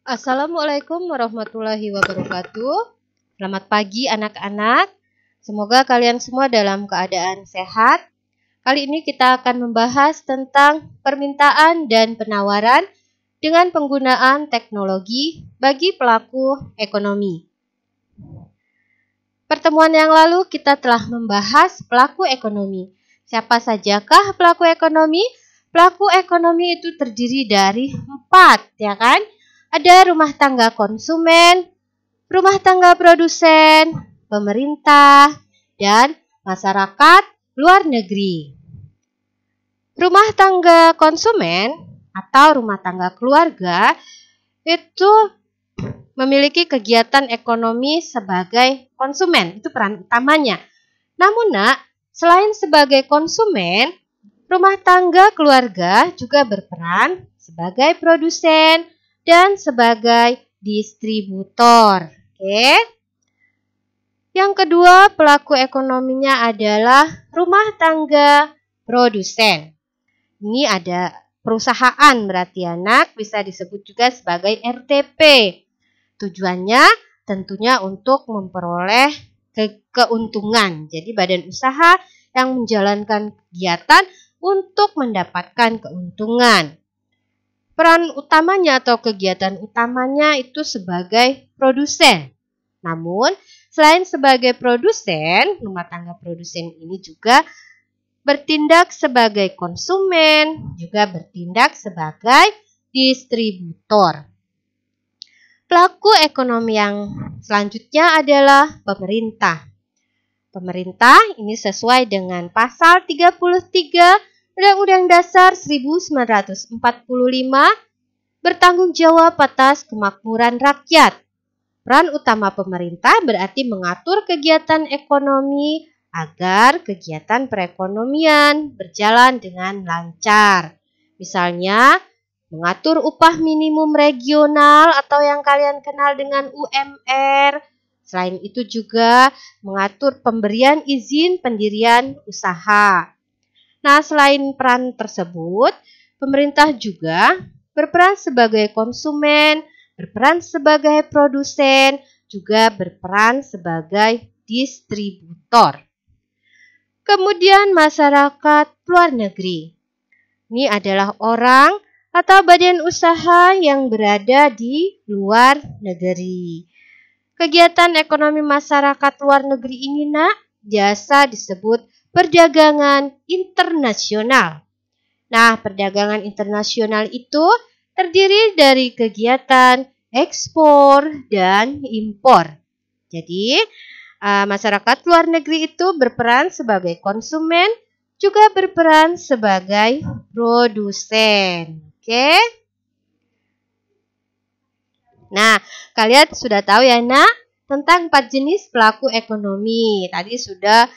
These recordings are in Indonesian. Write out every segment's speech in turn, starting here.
Assalamualaikum warahmatullahi wabarakatuh. Selamat pagi anak-anak. Semoga kalian semua dalam keadaan sehat. Kali ini kita akan membahas tentang permintaan dan penawaran dengan penggunaan teknologi bagi pelaku ekonomi. Pertemuan yang lalu kita telah membahas pelaku ekonomi. Siapa sajakah pelaku ekonomi? Pelaku ekonomi itu terdiri dari 4, ya kan? Ada rumah tangga konsumen, rumah tangga produsen, pemerintah, dan masyarakat luar negeri. Rumah tangga konsumen atau rumah tangga keluarga itu memiliki kegiatan ekonomi sebagai konsumen, itu peran utamanya. Namun selain sebagai konsumen, rumah tangga keluarga juga berperan sebagai produsen dan sebagai distributor. Oke. Yang kedua, pelaku ekonominya adalah rumah tangga produsen. Ini ada perusahaan berarti anak, bisa disebut juga sebagai RTP. Tujuannya tentunya untuk memperoleh keuntungan. Jadi badan usaha yang menjalankan kegiatan untuk mendapatkan keuntungan. Peran utamanya atau kegiatan utamanya itu sebagai produsen. Namun, selain sebagai produsen, rumah tangga produsen ini juga bertindak sebagai konsumen, juga bertindak sebagai distributor. Pelaku ekonomi yang selanjutnya adalah pemerintah. Pemerintah ini sesuai dengan pasal 33 Undang-Undang Dasar 1945 bertanggung jawab atas kemakmuran rakyat. Peran utama pemerintah berarti mengatur kegiatan ekonomi agar kegiatan perekonomian berjalan dengan lancar. Misalnya, mengatur upah minimum regional atau yang kalian kenal dengan UMR. Selain itu juga mengatur pemberian izin pendirian usaha. Nah, selain peran tersebut, pemerintah juga berperan sebagai konsumen, berperan sebagai produsen, juga berperan sebagai distributor. Kemudian masyarakat luar negeri. Ini adalah orang atau badan usaha yang berada di luar negeri. Kegiatan ekonomi masyarakat luar negeri ini biasa disebut perdagangan internasional. Nah, perdagangan internasional itu terdiri dari kegiatan ekspor dan impor. Jadi, masyarakat luar negeri itu berperan sebagai konsumen, juga berperan sebagai produsen. Oke? Nah, kalian sudah tahu ya, tentang 4 jenis pelaku ekonomi. Tadi sudah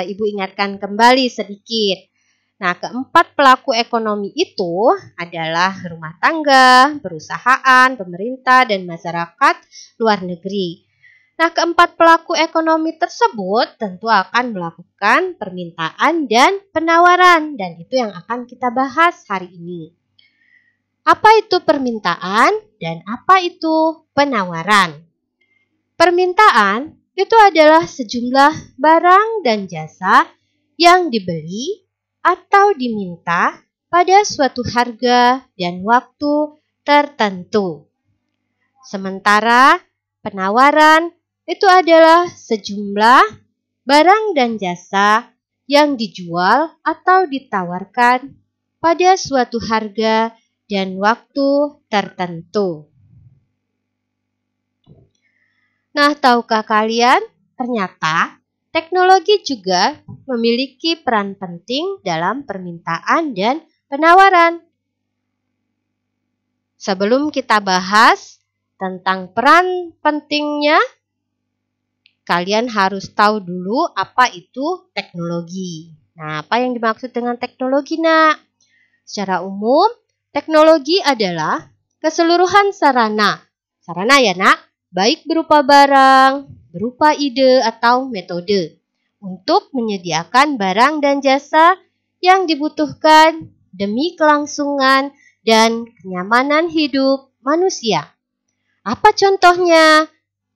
Ibu ingatkan kembali sedikit. Nah, keempat pelaku ekonomi itu adalah rumah tangga, perusahaan, pemerintah, dan masyarakat luar negeri. Nah, keempat pelaku ekonomi tersebut tentu akan melakukan permintaan dan penawaran, dan itu yang akan kita bahas hari ini. Apa itu permintaan dan apa itu penawaran? Permintaan itu adalah sejumlah barang dan jasa yang dibeli atau diminta pada suatu harga dan waktu tertentu. Sementara penawaran itu adalah sejumlah barang dan jasa yang dijual atau ditawarkan pada suatu harga dan waktu tertentu. Nah, tahukah kalian, ternyata teknologi juga memiliki peran penting dalam permintaan dan penawaran. Sebelum kita bahas tentang peran pentingnya, kalian harus tahu dulu apa itu teknologi. Nah, apa yang dimaksud dengan teknologi, Secara umum, teknologi adalah keseluruhan sarana. Sarana ya, baik berupa barang, berupa ide atau metode untuk menyediakan barang dan jasa yang dibutuhkan demi kelangsungan dan kenyamanan hidup manusia. Apa contohnya?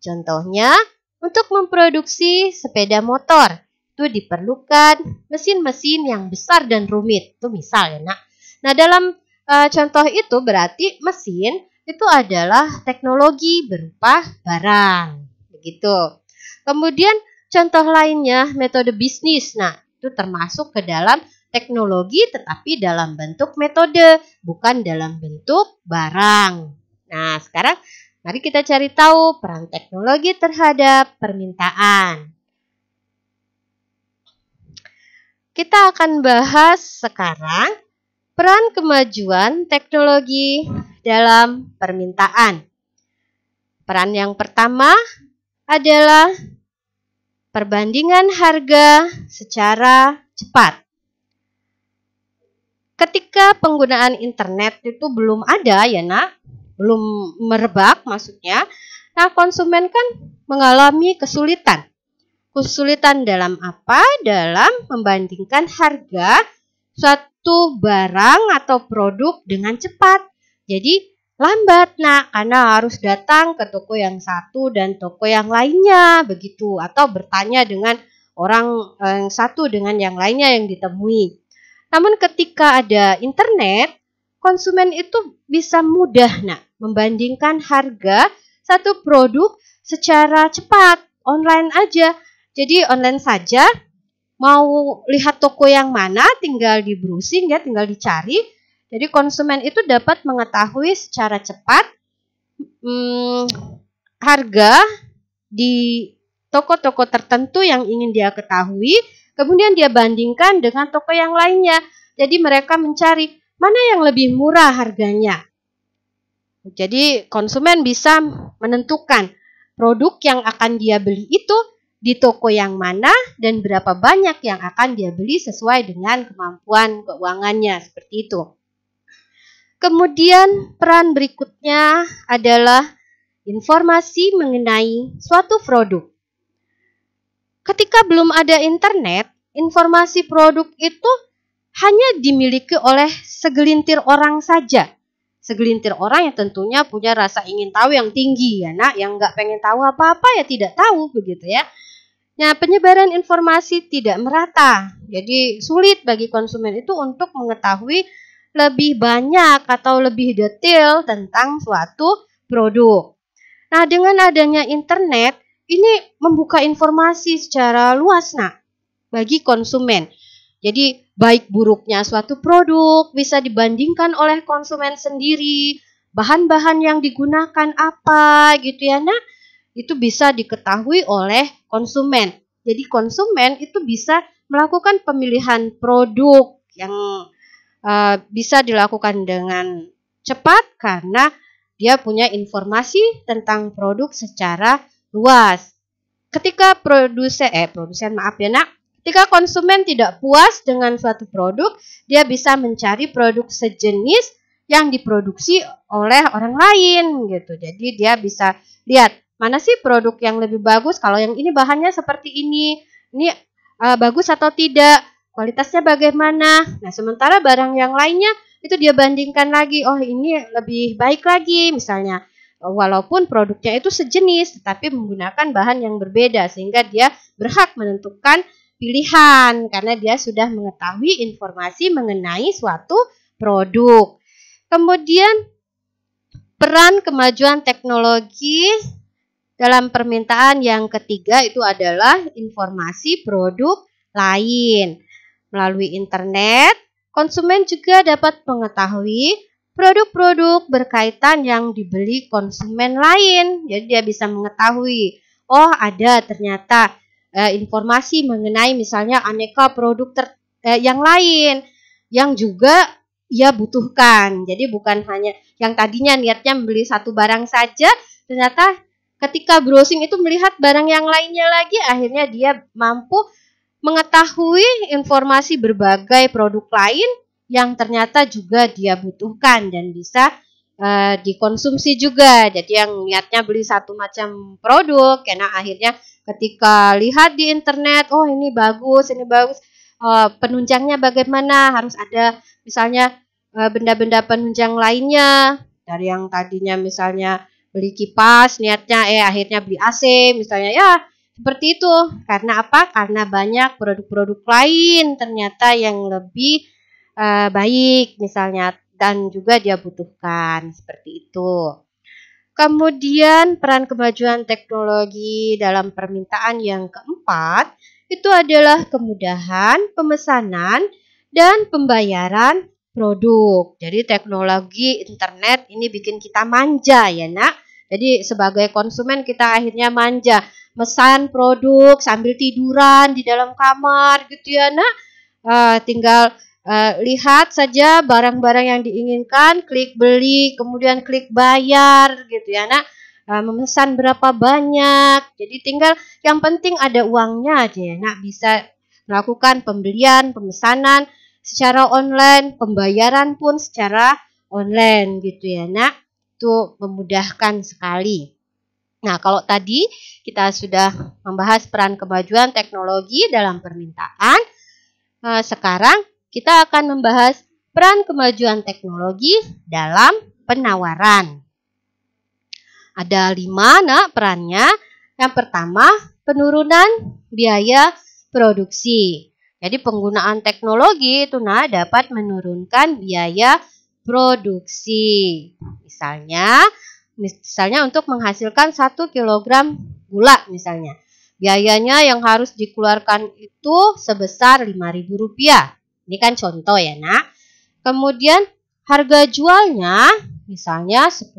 Contohnya, untuk memproduksi sepeda motor, itu diperlukan mesin-mesin yang besar dan rumit. Itu misal ya, Nak. Nah, dalam contoh itu berarti mesin itu adalah teknologi berupa barang. Begitu. Kemudian contoh lainnya metode bisnis. Nah, itu termasuk ke dalam teknologi tetapi dalam bentuk metode, bukan dalam bentuk barang. Nah, sekarang mari kita cari tahu peran teknologi terhadap permintaan. Kita akan bahas sekarang peran kemajuan teknologi dalam permintaan. Peran yang pertama adalah perbandingan harga secara cepat. Ketika penggunaan internet itu belum ada ya, Nak, belum merebak maksudnya. Nah, konsumen kan mengalami kesulitan. Kesulitan dalam apa? Dalam membandingkan harga suatu barang atau produk dengan cepat. Jadi lambat, Nak, karena harus datang ke toko yang satu dan toko yang lainnya begitu, atau bertanya dengan orang yang satu dengan yang lainnya yang ditemui. Namun ketika ada internet, konsumen itu bisa mudah, Nak, membandingkan harga satu produk secara cepat, online aja. Jadi online saja, mau lihat toko yang mana tinggal di browsing ya, tinggal dicari. Jadi konsumen itu dapat mengetahui secara cepat harga di toko-toko tertentu yang ingin dia ketahui, kemudian dia bandingkan dengan toko yang lainnya. Jadi mereka mencari mana yang lebih murah harganya. Jadi konsumen bisa menentukan produk yang akan dia beli itu di toko yang mana dan berapa banyak yang akan dia beli sesuai dengan kemampuan keuangannya, seperti itu. Kemudian peran berikutnya adalah informasi mengenai suatu produk. Ketika belum ada internet, informasi produk itu hanya dimiliki oleh segelintir orang saja. Segelintir orang yang tentunya punya rasa ingin tahu yang tinggi ya, Nak, yang nggak pengen tahu apa-apa ya tidak tahu begitu ya. Nah, penyebaran informasi tidak merata. Jadi sulit bagi konsumen itu untuk mengetahui lebih banyak atau lebih detail tentang suatu produk. Nah, dengan adanya internet, ini membuka informasi secara luas, Nak, bagi konsumen. Jadi baik buruknya suatu produk bisa dibandingkan oleh konsumen sendiri. Bahan-bahan yang digunakan apa gitu ya, Nak, itu bisa diketahui oleh konsumen. Jadi konsumen itu bisa melakukan pemilihan produk yang bisa dilakukan dengan cepat karena dia punya informasi tentang produk secara luas. Ketika ketika konsumen tidak puas dengan suatu produk, dia bisa mencari produk sejenis yang diproduksi oleh orang lain gitu. Jadi dia bisa lihat mana sih produk yang lebih bagus, kalau yang ini bahannya seperti ini bagus atau tidak, kualitasnya bagaimana. Nah, sementara barang yang lainnya itu dia bandingkan lagi, oh ini lebih baik lagi misalnya. Walaupun produknya itu sejenis, tetapi menggunakan bahan yang berbeda, sehingga dia berhak menentukan pilihan karena dia sudah mengetahui informasi mengenai suatu produk. Kemudian peran kemajuan teknologi dalam permintaan yang ketiga itu adalah informasi produk lain. Melalui internet, konsumen juga dapat mengetahui produk-produk berkaitan yang dibeli konsumen lain. Jadi dia bisa mengetahui, oh ada ternyata informasi mengenai misalnya aneka produk yang lain yang juga ia butuhkan. Jadi bukan hanya yang tadinya niatnya membeli satu barang saja, ternyata ketika browsing itu melihat barang yang lainnya lagi, akhirnya dia mampu mengetahui informasi berbagai produk lain yang ternyata juga dia butuhkan dan bisa dikonsumsi juga. Jadi yang niatnya beli satu macam produk, karena akhirnya ketika lihat di internet, oh ini bagus, penunjangnya bagaimana, harus ada misalnya benda-benda penunjang lainnya dari yang tadinya misalnya beli kipas niatnya akhirnya beli AC misalnya, ya seperti itu. Karena apa? Karena banyak produk-produk lain ternyata yang lebih baik misalnya dan juga dia butuhkan, seperti itu. Kemudian peran kemajuan teknologi dalam permintaan yang keempat itu adalah kemudahan pemesanan dan pembayaran produk. Jadi teknologi internet ini bikin kita manja ya nak. Jadi sebagai konsumen kita akhirnya manja, mesan produk sambil tiduran di dalam kamar gitu ya nak. Tinggal lihat saja barang-barang yang diinginkan, klik beli, kemudian klik bayar gitu ya nak. Memesan berapa banyak, jadi tinggal yang penting ada uangnya aja ya nak, bisa melakukan pembelian, pemesanan secara online, pembayaran pun secara online gitu ya nak. Itu memudahkan sekali. Nah, kalau tadi kita sudah membahas peran kemajuan teknologi dalam permintaan, sekarang kita akan membahas peran kemajuan teknologi dalam penawaran. Ada 5 nak perannya. Yang pertama, penurunan biaya produksi. Jadi penggunaan teknologi itu nak dapat menurunkan biaya produksi. Misalnya untuk menghasilkan 1 kilogram gula misalnya. Biayanya yang harus dikeluarkan itu sebesar Rp5.000. Ini kan contoh ya nak. Kemudian harga jualnya misalnya 10.000.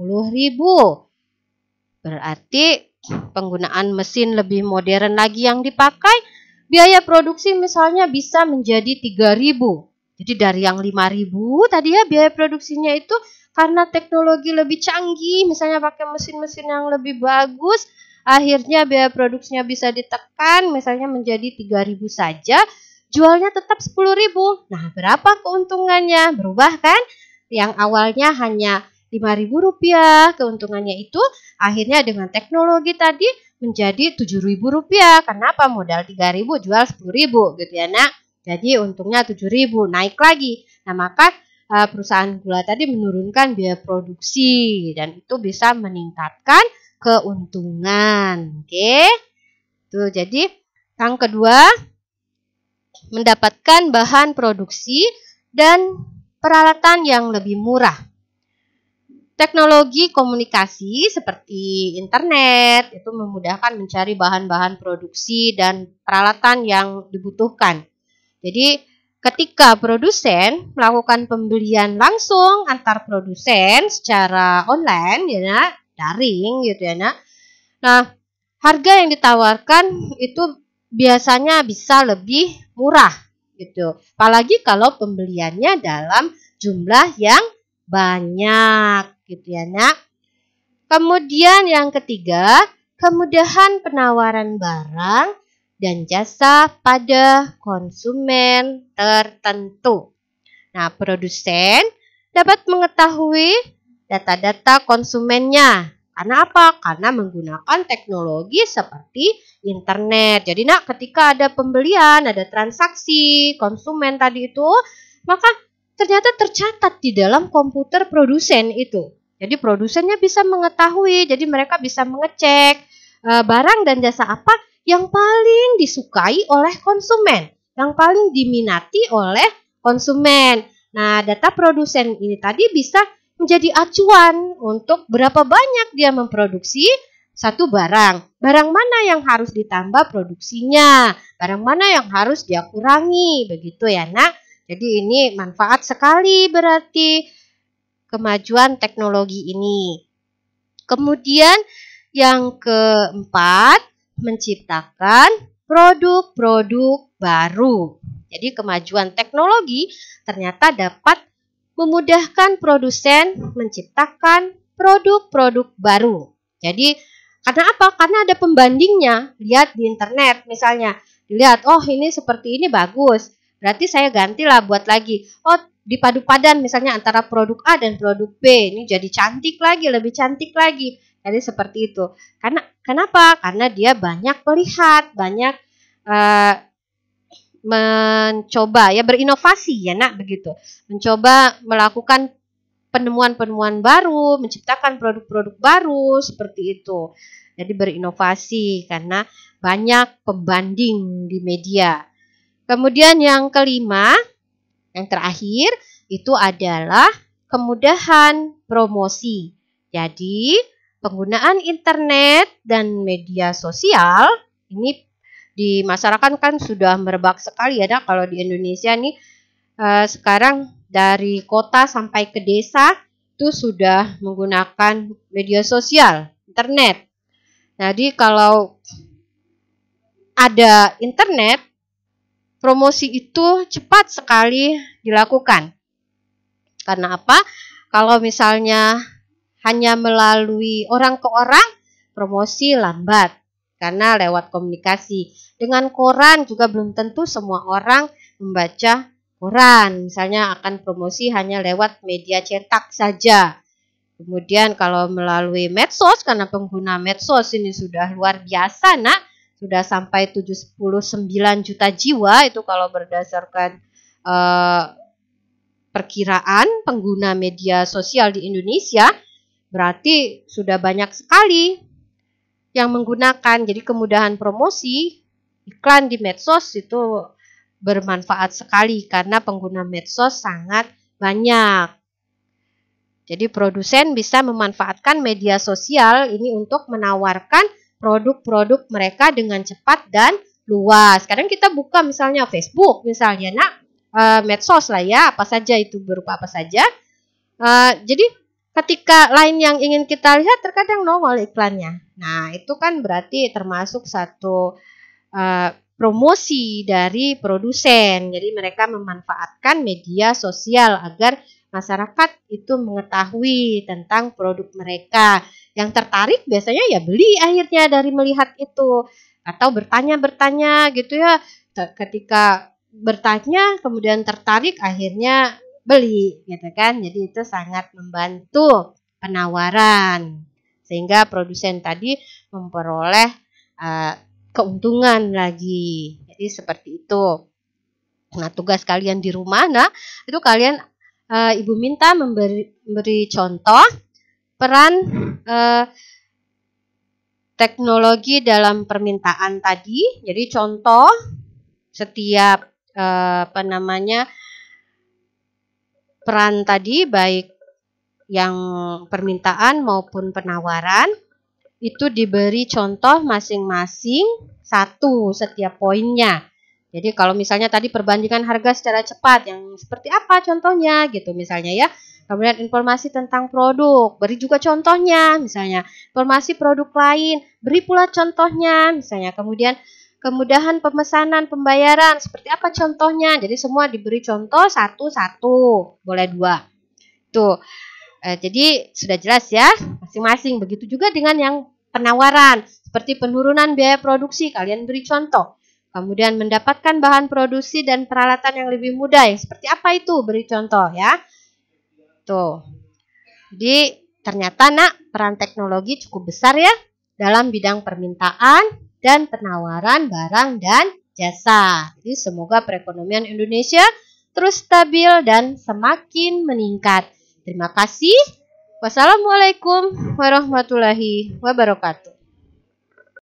Berarti penggunaan mesin lebih modern lagi yang dipakai, biaya produksi misalnya bisa menjadi 3.000. Jadi dari yang 5.000 tadi ya biaya produksinya itu karena teknologi lebih canggih, misalnya pakai mesin-mesin yang lebih bagus, akhirnya biaya produksinya bisa ditekan misalnya menjadi 3.000 saja. Jualnya tetap 10.000. Nah, berapa keuntungannya? Berubah kan? Yang awalnya hanya Rp5.000, keuntungannya itu akhirnya dengan teknologi tadi menjadi Rp7.000. Kenapa? Modal 3.000 jual 10.000 gitu ya nak. Jadi untungnya 7.000, naik lagi. Nah, maka perusahaan gula tadi menurunkan biaya produksi dan itu bisa meningkatkan keuntungan. Oke. Tuh, jadi yang kedua, mendapatkan bahan produksi dan peralatan yang lebih murah. Teknologi komunikasi seperti internet itu memudahkan mencari bahan-bahan produksi dan peralatan yang dibutuhkan. Jadi ketika produsen melakukan pembelian langsung antar produsen secara online ya nak, daring gitu ya nak. Nah, harga yang ditawarkan itu biasanya bisa lebih murah gitu. Apalagi kalau pembeliannya dalam jumlah yang banyak gitu ya nak. Kemudian yang ketiga, kemudahan penawaran barang dan jasa pada konsumen tertentu. Nah, produsen dapat mengetahui data-data konsumennya. Karena apa? Karena menggunakan teknologi seperti internet. Jadi nak, ketika ada pembelian, ada transaksi konsumen tadi itu, maka ternyata tercatat di dalam komputer produsen itu. Jadi produsennya bisa mengetahui, jadi mereka bisa mengecek barang dan jasa apa yang paling disukai oleh konsumen, yang paling diminati oleh konsumen. Nah, data produsen ini tadi bisa menjadi acuan untuk berapa banyak dia memproduksi satu barang. Barang mana yang harus ditambah produksinya, barang mana yang harus dia kurangi, begitu ya nak. Jadi ini manfaat sekali berarti kemajuan teknologi ini. Kemudian yang keempat, menciptakan produk-produk baru. Jadi kemajuan teknologi ternyata dapat memudahkan produsen menciptakan produk-produk baru. Jadi karena apa? Karena ada pembandingnya. Lihat di internet misalnya, dilihat oh ini seperti ini bagus. Berarti saya gantilah buat lagi. Oh, dipadu padan misalnya antara produk A dan produk B. Ini jadi cantik lagi, lebih cantik lagi. Jadi seperti itu. Karena kenapa? Karena dia banyak melihat, banyak mencoba ya, berinovasi ya nak begitu. Mencoba melakukan penemuan-penemuan baru, menciptakan produk-produk baru seperti itu. Jadi berinovasi karena banyak pembanding di media. Kemudian yang kelima, yang terakhir itu adalah kemudahan promosi. Jadi penggunaan internet dan media sosial ini di masyarakat kan sudah merebak sekali ya. Kalau di Indonesia nih sekarang dari kota sampai ke desa itu sudah menggunakan media sosial, internet. Jadi kalau ada internet, promosi itu cepat sekali dilakukan. Karena apa? Kalau misalnya hanya melalui orang ke orang, promosi lambat karena lewat komunikasi. Dengan koran juga belum tentu semua orang membaca koran. Misalnya akan promosi hanya lewat media cetak saja. Kemudian kalau melalui medsos, karena pengguna medsos ini sudah luar biasa, nak, sudah sampai 79 juta jiwa itu kalau berdasarkan perkiraan pengguna media sosial di Indonesia, berarti sudah banyak sekali yang menggunakan. Jadi kemudahan promosi iklan di medsos itu bermanfaat sekali karena pengguna medsos sangat banyak. Jadi produsen bisa memanfaatkan media sosial ini untuk menawarkan produk-produk mereka dengan cepat dan luas. Kadang kita buka misalnya Facebook, misalnya medsos lah ya, apa saja itu berupa apa saja. Jadi ketika lain yang ingin kita lihat terkadang nongol iklannya. Nah itu kan berarti termasuk satu promosi dari produsen. Jadi mereka memanfaatkan media sosial agar masyarakat itu mengetahui tentang produk mereka. Yang tertarik biasanya ya beli akhirnya dari melihat itu. Atau bertanya-bertanya gitu ya. Ketika bertanya kemudian tertarik akhirnya beli gitu kan. Jadi itu sangat membantu penawaran. Sehingga produsen tadi memperoleh keuntungan lagi. Jadi seperti itu. Nah, tugas kalian di rumah, itu kalian Ibu minta memberi contoh peran teknologi dalam permintaan tadi. Jadi contoh setiap peran tadi baik yang permintaan maupun penawaran itu diberi contoh masing-masing satu setiap poinnya. Jadi kalau misalnya tadi perbandingan harga secara cepat yang seperti apa contohnya gitu misalnya ya. Kemudian informasi tentang produk, beri juga contohnya misalnya. Informasi produk lain, beri pula contohnya misalnya. Kemudian kemudahan pemesanan, pembayaran, seperti apa contohnya. Jadi semua diberi contoh satu-satu, boleh 2. Tuh. Jadi sudah jelas ya masing-masing. Begitu juga dengan yang penawaran seperti penurunan biaya produksi, kalian beri contoh. Kemudian mendapatkan bahan produksi dan peralatan yang lebih mudah, yang seperti apa itu, beri contoh ya. Tuh. Jadi ternyata peran teknologi cukup besar ya dalam bidang permintaan dan penawaran barang dan jasa. Jadi semoga perekonomian Indonesia terus stabil dan semakin meningkat. Terima kasih. Wassalamualaikum warahmatullahi wabarakatuh.